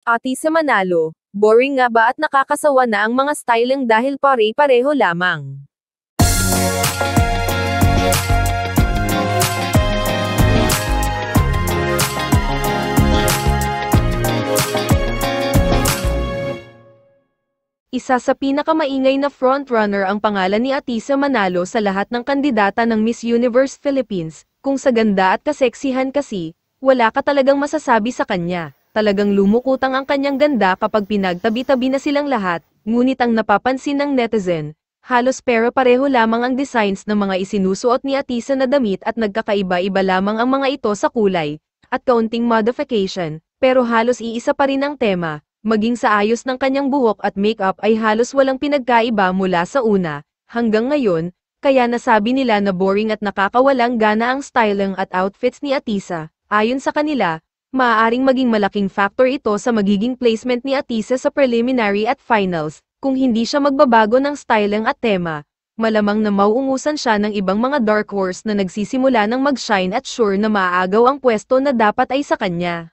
Atisa Manalo, boring nga ba at nakakasawa na ang mga styling dahil pare-pareho lamang? Isa sa pinakamaingay na frontrunner ang pangalan ni Atisa Manalo sa lahat ng kandidata ng Miss Universe Philippines. Kung sa ganda at kaseksihan kasi, wala ka talagang masasabi sa kanya. Talagang lumukutang ang kanyang ganda kapag pinagtabi-tabi na silang lahat, ngunit ang napapansin ng netizen, halos pareho lamang ang designs ng mga isinusuot ni Atisa na damit at nagkakaiba-iba lamang ang mga ito sa kulay, at kaunting modification, pero halos iisa pa rin ang tema. Maging sa ayos ng kanyang buhok at makeup ay halos walang pinagkaiba mula sa una, hanggang ngayon, kaya nasabi nila na boring at nakakawalang gana ang styling at outfits ni Atisa. Ayon sa kanila, maaaring maging malaking factor ito sa magiging placement ni Atisa sa preliminary at finals, kung hindi siya magbabago ng styling at tema. Malamang na mauungusan siya ng ibang mga dark horse na nagsisimula ng mag-shine at sure na maaagaw ang pwesto na dapat ay sa kanya.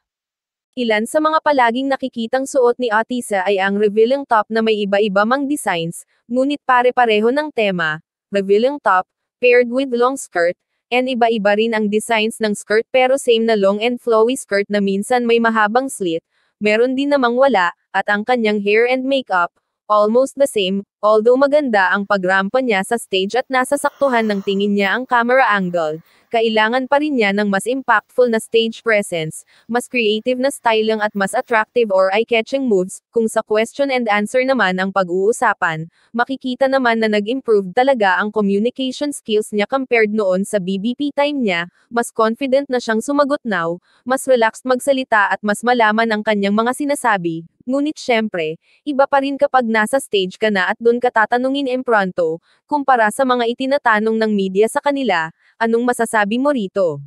Ilan sa mga palaging nakikitang suot ni Atisa ay ang revealing top na may iba-iba mang designs, ngunit pare-pareho ng tema, revealing top, paired with long skirt, and iba-iba rin ang designs ng skirt pero same na long and flowy skirt na minsan may mahabang slit, meron din namang wala, at ang kanyang hair and makeup, almost the same, although maganda ang pagrampa niya sa stage at nasa saktuhan ng tingin niya ang camera angle. Kailangan pa rin niya ng mas impactful na stage presence, mas creative na styling at mas attractive or eye-catching moves. Kung sa question and answer naman ang pag-uusapan, makikita naman na nag-improve talaga ang communication skills niya compared noon sa BBP time niya, mas confident na siyang sumagot now, mas relaxed magsalita at mas malaman ang kanyang mga sinasabi. Ngunit syempre, iba pa rin kapag nasa stage ka na at doon ka tatanungin impronto, kumpara sa mga itinatanong ng media sa kanila. Anong masasabi mo rito?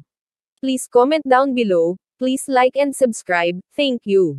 Please comment down below, please like and subscribe, thank you.